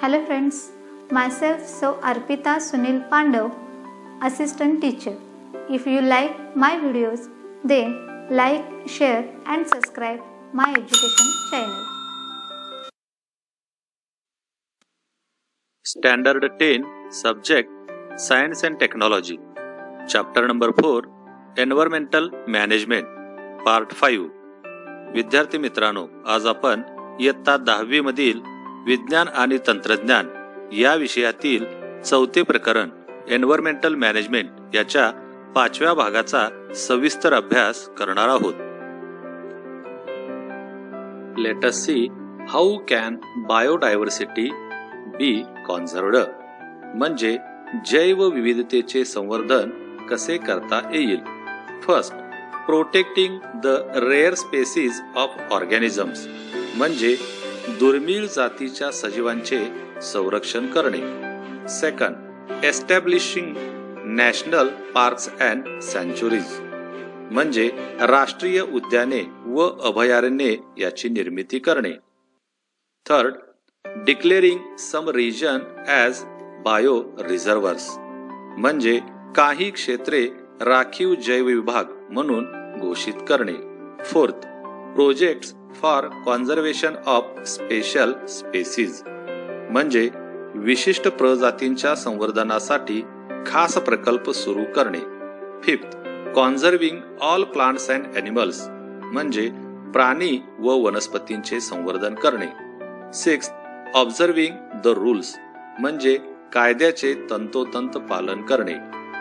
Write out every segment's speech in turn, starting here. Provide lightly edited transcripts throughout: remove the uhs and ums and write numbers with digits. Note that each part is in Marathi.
Hello friends, myself so Arpita Sunil Pandav, assistant teacher. If you like my videos, then like, share and subscribe my education channel. Standard 10 Subject Science and Technology Chapter number 4 Environmental Management Part 5 विद्यार्थी मित्रांनो, आज आपण इयत्ता 10वी मधील विज्ञान आणि तंत्रज्ञान या विषयातील चौथे प्रकरण एन्व्हायरमेंटल मॅनेजमेंट याच्या 5व्या भागाचा सविस्तर अभ्यास करणार आहोत. Let us see how can biodiversity be conserved. म्हणजे जैवविविधतेचे संवर्धन कसे करता येईल. First, protecting the rare species of organisms. म्हणजे दुर्मिळ जातीच्या सजीवांचे संरक्षण करणे. Second, establishing national parks and sanctuaries. म्हणजे राष्ट्रीय उद्याने व अभयारण्ये याची निर्मिती करणे. Third, declaring some region as bio reserves. म्हणजे काही क्षेत्रे राखीव जैवविभाग म्हणून घोषित करणे. Fourth, projects for conservation of special species. म्हणजे विशिष्ट प्रजातींच्या संवर्धनासाठी खास प्रकल्प सुरू करणे. Fifth, conserving all plants and animals. म्हणजे प्राणी व वनस्पतींचे संवर्धन करणे. Sixth, observing the rules. म्हणजे कायद्याचे तंतोतंत पालन करणे.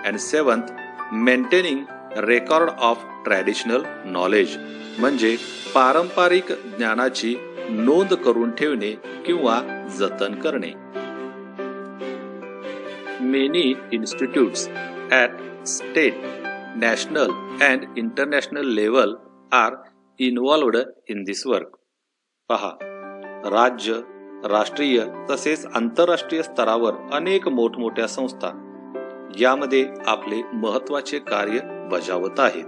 And seventh, maintaining record of traditional knowledge. म्हणजे पारंपरिक ज्ञानाची नोंद करून ठेवणे किंवा जतन करणे. Many institutes at state, national and international level are involved in this work. पहा, राज्य, राष्ट्रीय तसेच आंतरराष्ट्रीय स्तरावर अनेक मोठमोठ्या संस्था यामध्ये आपले महत्वाचे कार्य बजावत आहेत.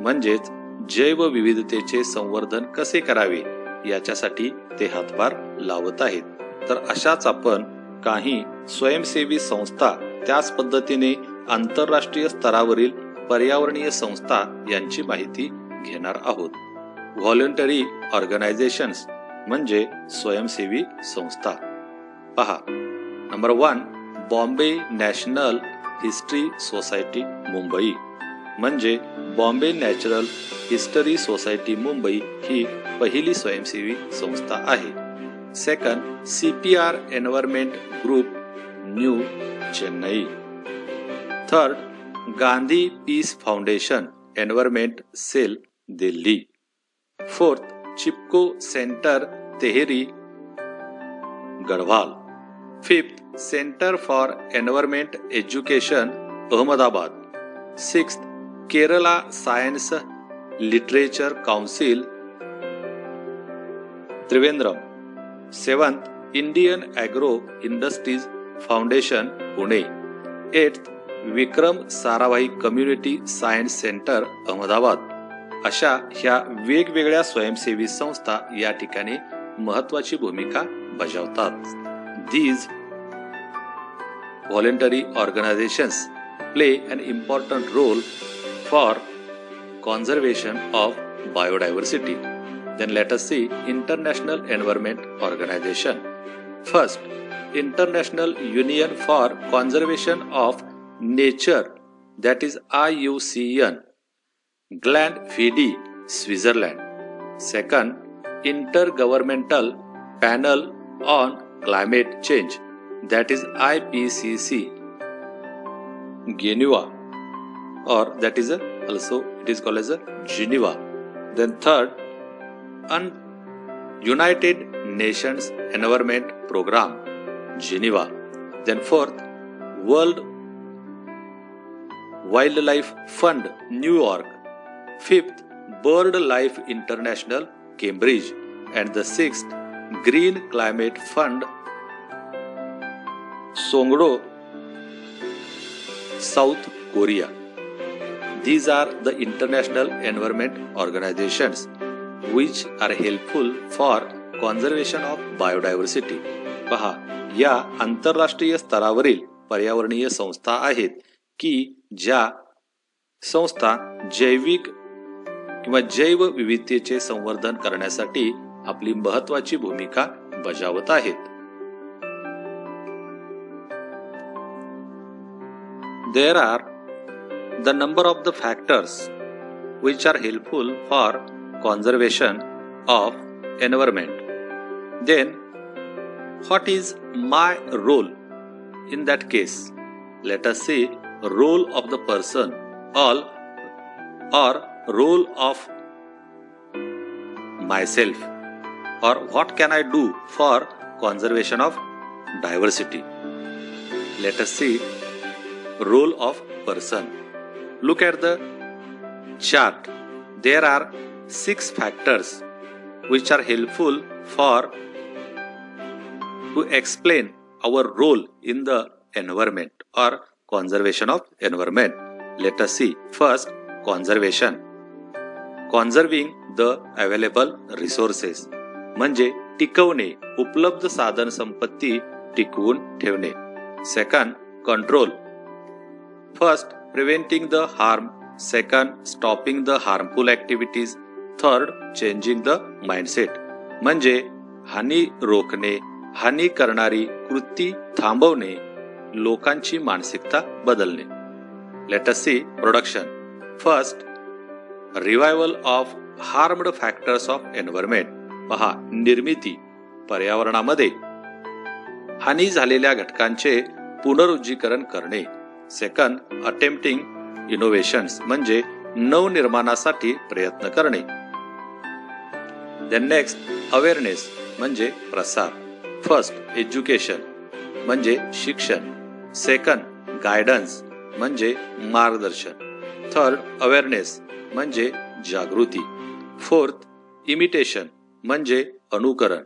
म्हणजेच जैवविविधतेचे संवर्धन कसे करावे याच्यासाठी ते हातभार लावत आहेत. तर अशाच आपण काही स्वयंसेवी संस्था, त्याच पद्धतीने आंतरराष्ट्रीय स्तरावरील पर्यावरणीय संस्था यांची माहिती घेणार आहोत. व्हॉलंटरी ऑर्गनायझेशन्स म्हणजे स्वयंसेवी संस्था. पहा, number 1, Bombay national history society Mumbai. म्हणजे Bombay natural history society Mumbai ही पहिली स्वयंसेवी संस्था आहे. Second, CPR environment group new Chennai. Third, Gandhi peace foundation environment cell Delhi. Fourth, Chipko centre Tehri Garhwal. Fifth, centre for environment education Ahmedabad. Sixth, Kerala science literature council Trivandrum. Seventh, Indian agro industries foundation Pune. Eighth, Vikram Sarabhai community science centre Ahmedabad. अशा ह्या वेगवेगळ्या स्वयंसेवी संस्था या ठिकाणी महत्वाची भूमिका बजावतात. These voluntary organizations play an important role for conservation of biodiversity. Then let us see International Environment Organization. First, International Union for Conservation of Nature, that is IUCN, Glandfidi, Switzerland. Second, Intergovernmental Panel on Climate Change, that is IPCC, Geneva, or that is also it is called as Geneva. Then third, United Nations Environment Program, Geneva. Then fourth, World Wildlife Fund, New York. Fifth, Bird Life International, Cambridge. And the sixth, Green Climate Fund, Songdo, South Korea. These are the international environment organizations which are helpful for conservation of biodiversity. पहा, या आंतरराष्ट्रीय स्तरावरील पर्यावरणीय संस्था आहेत की ज्या संस्था जैविक किंवा जैव विविधतेचे संवर्धन करण्यासाठी आपली महत्त्वाची भूमिका बजावत आहेत. There are the number of the factors which are helpful for conservation of environment. Then what is my role in that case? Let us see role of the person or role of myself, or what can I do for conservation of diversity. Let us see role of person. Look at the chart. There are 6 factors which are helpful for to explain our role in the environment or conservation of environment. Let us see first conservation. Conserving the available resources म्हणजे टिकवणे, उपलब्ध साधन संपत्ती टिकवून ठेवणे. Second control. First preventing the harm, second stopping the harmful activities, third changing the mindset म्हणजे हानी रोखणे, हानी करणारी कृती थांबवणे, लोकांची मानसिकता बदलणे. Let us see production. First revival of harmed factors of environment. पहा निर्मिती, पर्यावरणामध्ये हानी झालेल्या घटकांचे पुनरुज्जीकरण करणे. सेकंड अटेम्प्टिंग इनोव्हेशन्स म्हणजे नवनिर्माणासाठी प्रयत्न करणे. देन नेक्स्ट अवेअरनेस म्हणजे प्रसार. फर्स्ट एज्युकेशन म्हणजे शिक्षण. सेकंड गायडन्स म्हणजे मार्गदर्शन. थर्ड अवेअरनेस म्हणजे जागृती. फोर्थ इमिटेशन म्हणजे अनुकरण.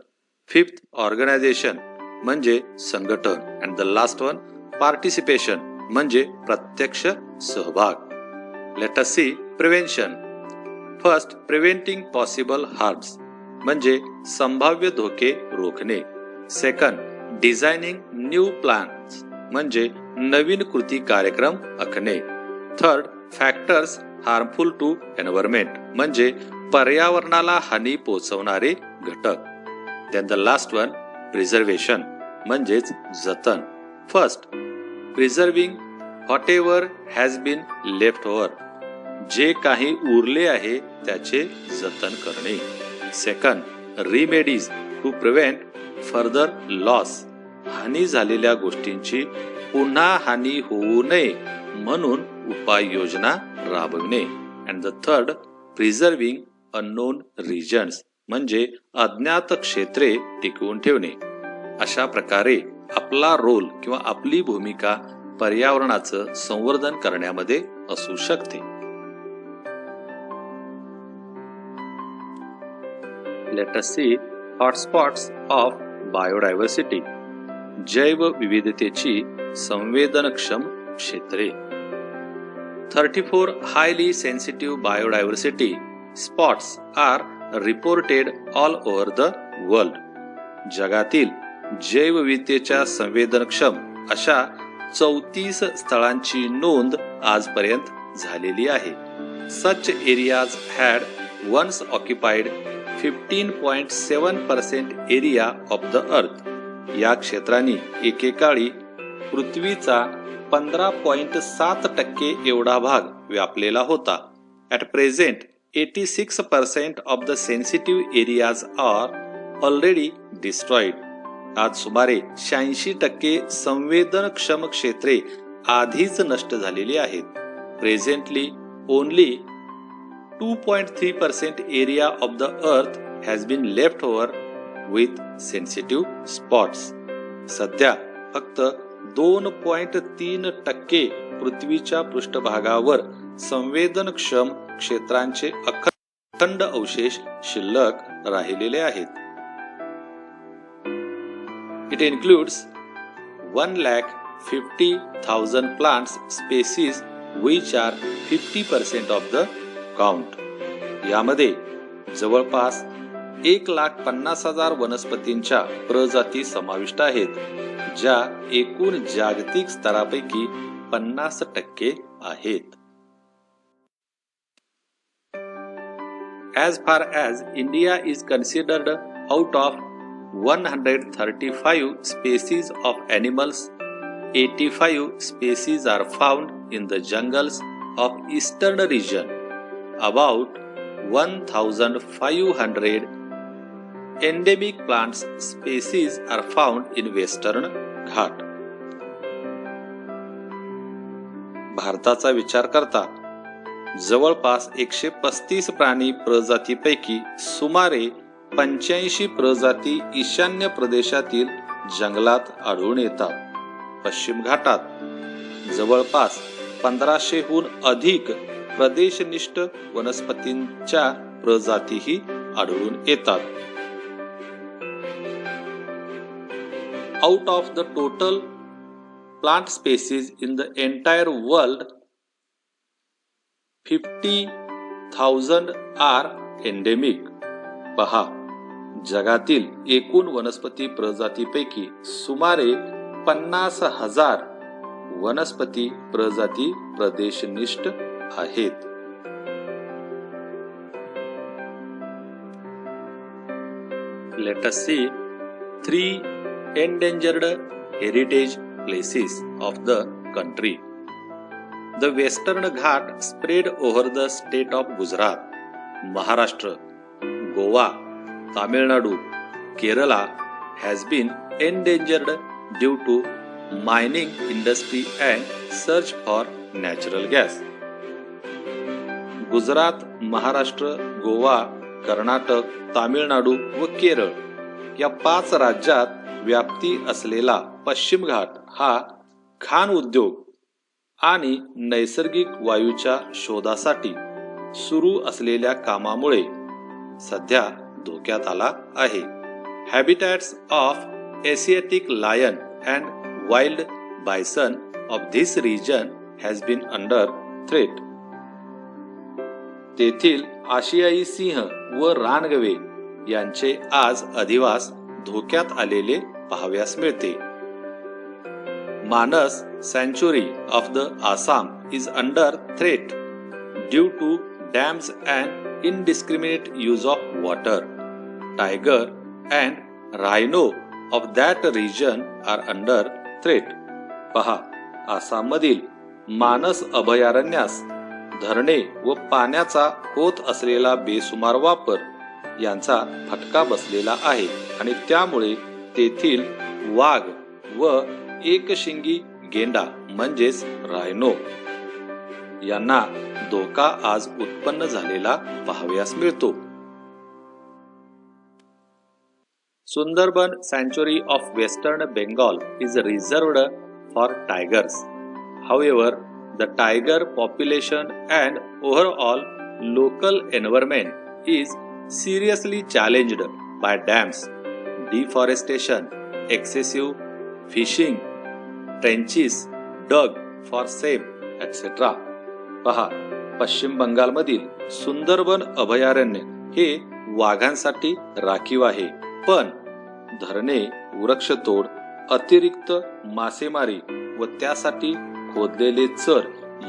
फिफ्थ ऑर्गनायझेशन म्हणजे संघटन. And the last one participation म्हणजे प्रत्यक्ष सहभाग. Let us see prevention. First preventing possible harms म्हणजे संभाव्य धोके रोखणे. सेकंड डिझायनिंग न्यू प्लॅन्स म्हणजे नवीन कृती कार्यक्रम आखणे. Third factors harmful to environment म्हणजे पर्यावरणाला हानी पोहोचवणारे घटक. Then the last one preservation म्हणजेच जतन. First preserving whatever has been left over जे काही उरले आहे त्याचे जतन करणे. Second remedies to prevent further loss हानी झालेल्या गोष्टींची पुन्हा हानी होऊ नये म्हणून उपाययोजना राबविणे. And the third preserving unknown regions म्हणजे अज्ञात क्षेत्रे टिकवून ठेवणे. अशा प्रकारे आपला रोल किंवा आपली भूमिका पर्यावरणाचं संवर्धन करण्यामध्ये असू शकते. Let us see hotspots of biodiversity जैव विविधतेची संवेदनक्षम क्षेत्रे. 34 highly sensitive biodiversity spots are reported all over the world. जगातील जैवविविधतेच्या संवेदनक्षम अशा 34 स्थळांची नोंद आजपर्यंत झालेली आहे. Such areas had once occupied 15.7% area of the earth. या क्षेत्रांनी एकेकाळी पृथ्वीचा 15.7% एवढा भाग व्यापलेला होता. At present, 86% of the sensitive areas are already destroyed. आज सुमारे 86% संवेदनक्षम क्षेत्रे आधीच नष्ट झालेली आहेत. Presently, only 2.3% area of the earth has been left over with sensitive spots. सध्या फक्त 2.3% पृथ्वीच्या पृष्ठभागावर संवेदनक्षम क्षेत्रांचे अखंड अवशेष शिल्लक राहिलेले आहेत. It includes 1,50,000 plants species which are 50% of the count. यामध्ये जवळपास 1,50,000 वनस्पतींच्या प्रजाती समाविष्ट आहेत, ज्या एकूण जागतिक स्तरापैकी 50% आहेत. As far as India is considered, out of 135 species of animals, 85 species are found in the jungles of eastern region. About 1,500 endemic plants species are found in western Ghat. भारताचा विचार करता जवळपास 135 प्राणी प्रजातीपैकी सुमारे 85 प्रजाती ईशान्य प्रदेशातील जंगलात आढळून येतात. पश्चिम घाटात जवळपास 1500हून अधिक प्रदेशनिष्ठ वनस्पतींच्या प्रजातीही आढळून येतात. Out of the total plant species in the entire world, 50,000 are endemic. पहा, जगातील एकूण वनस्पती प्रजातीपैकी सुमारे 50,000 वनस्पती प्रजाती प्रदेशनिष्ठ आहेत. Let us see 3 endangered heritage places of the country. The Western Ghat spread over the state of Gujarat, Maharashtra, Goa, Tamil Nadu, Kerala has been endangered due to mining industry and search for natural gas. Gujarat, Maharashtra, Goa, Karnataka, Tamil Nadu व केरळ या 5 राज्यात व्याप्ती असलेला पश्चिम घाट हा खाण उद्योग आणि नैसर्गिक वायूच्या शोधासाठी सुरू असलेल्या कामामुळे सध्या धोक्यात आला आहे. Habitats of Asiatic lion and wild bison of this region has been under threat. तेथील आशियाई सिंह व रानगवे यांचे आज अधिवास धोक्यात आलेले पाहाव्यास मिळते. मानस सँच्युरी of the Assam is under threat due to dams and indiscriminate use of water. Tiger and rhino of that region are under threat. पहा, आसाममधील मानस अभयारण्यास धरणे व पाण्याचा होत असलेला बेसुमार वापर यांचा फटका बसलेला आहे आणि त्यामुळे तेथील वाघ व एकशिंगी गेंडा म्हणजेच रायनो यांना धोका आज उत्पन्न झालेला पाहावयास मिळतो. सुंदरबन सँच्युरी of western Bengal is reserved for tigers. However, the tiger population and overall local environment is seriously challenged by dams, deforestation, excessive fishing, trenches dug for same, etc. पहा, पश्चिम बंगालमधील सुंदरबन अभयारण्य हे वाघांसाठी राखीव आहे, पण धरणे, वृक्षतोड, अतिरिक्त मासेमारी व त्यासाठी खोदलेले चर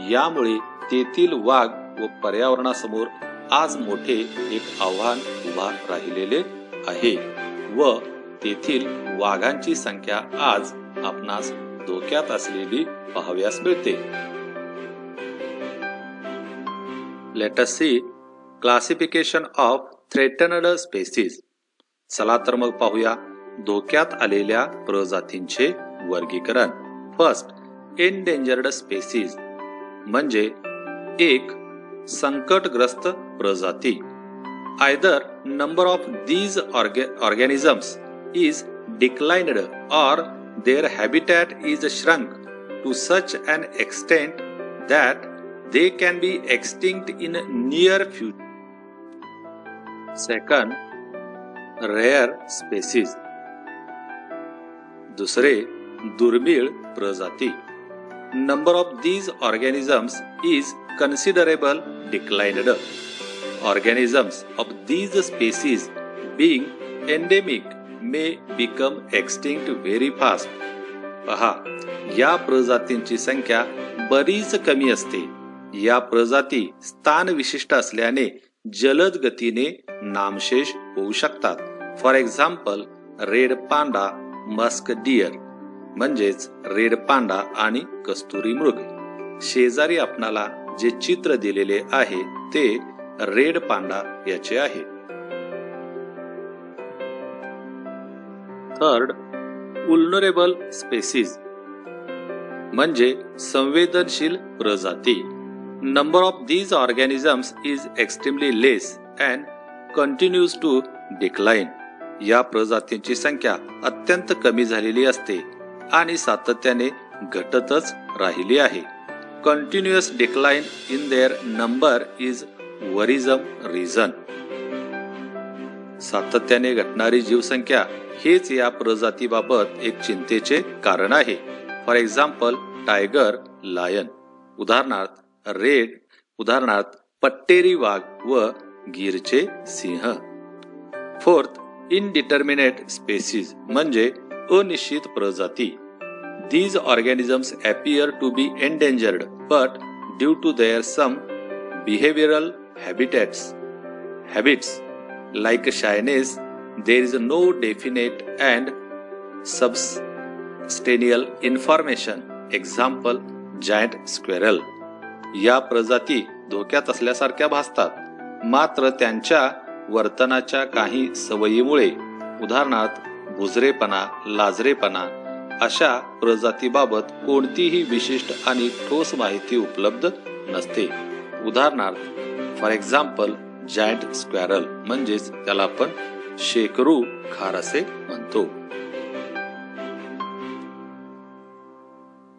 यामुळे तेथील वाघ व पर्यावरणासमोर आज मोठे एक आव्हान उभा राहिलेले आहे व तेथील वाघांची संख्या आज आपणास धोक्यात असलेली पाहाव्यास मिळते. Let us see classification of threatened species. चला तर मग पाहूया धोक्यात आलेल्या प्रजातींचे वर्गीकरण. फर्स्ट, endangered species म्हणजे एक संकटग्रस्त प्रजाती. Either number of these organisms is declined or their habitat is shrunk to such an extent that they can be extinct in near future. Second, rare species. दुसरे, दुर्मिळ प्रजाती. Number of these organisms is considerable declined. Organisms of these species being endemic may become extinct very fast. पहा, या प्रजातींची संख्या बरीच कमी असते. या प्रजाती स्थान विशिष्ट असल्याने जलद गतीने नामशेष होऊ शकतात. For example red panda, musk deer म्हणजेच रेड पांडा आणि कस्तुरी मृग. शेजारी आपणाला जे चित्र दिलेले आहे ते रेड पांडा याचे आहे. थर्ड, वुल्नरेबल स्पेसीज म्हणजे संवेदनशील प्रजाती. Number of these organisms is extremely less and continues to decline. या प्रजातींची संख्या अत्यंत कमी झालेली असते आणि सातत्याने घटतच राहिली आहे. Continuous decline in their number is worrisome reason. सातत्याने घटणारी जीवसंख्या हेच या प्रजातीबाबत एक चिंतेचे कारण आहे. फॉर एक्झाम्पल टायगर, लायन, उदाहरणार्थ पट्टेरी वाघ व गिरचे सिंह. फोर्थ, इनडिटर्मिनेट स्पेसीज म्हणजे अनिश्चित प्रजाती. These organisms appear to be endangered, but due to their some behavioral habits like shyness, there is no definite and substantial information. Example, giant squirrel. या प्रजाती धोक्यात असल्यासारख्या भासतात, मात्र त्यांच्या वर्तनाच्या काही सवयीमुळे, उदाहरणार्थ बुजरेपणा, लाजरेपणा, अशा प्रजातीबाबत कोणतीही विशिष्ट आणि ठोस माहिती उपलब्ध नसते. उदाहरणार्थ फॉर एक्झाम्पल जायंट स्क्वॅरल म्हणजेच त्याला आपण शेकरू खार असे म्हणतो.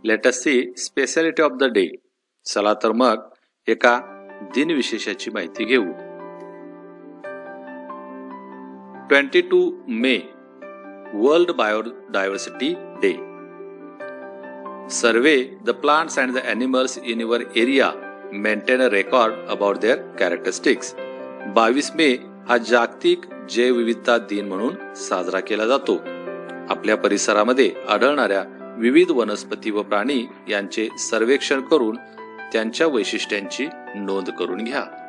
Let us see speciality of the day. चला तर मग एका दिनविशेषाची माहिती घेऊ. 22 May world biodiversity day. Survey the plants and the animals in your area, maintain a record about their characteristics. 22 मे हा जागतिक जैवविविधता दिन म्हणून साजरा केला जातो. आपल्या परिसरामध्ये आढळणाऱ्या विविध वनस्पती व प्राणी यांचे सर्वेक्षण करून त्यांच्या वैशिष्ट्यांची नोंद करून घ्या.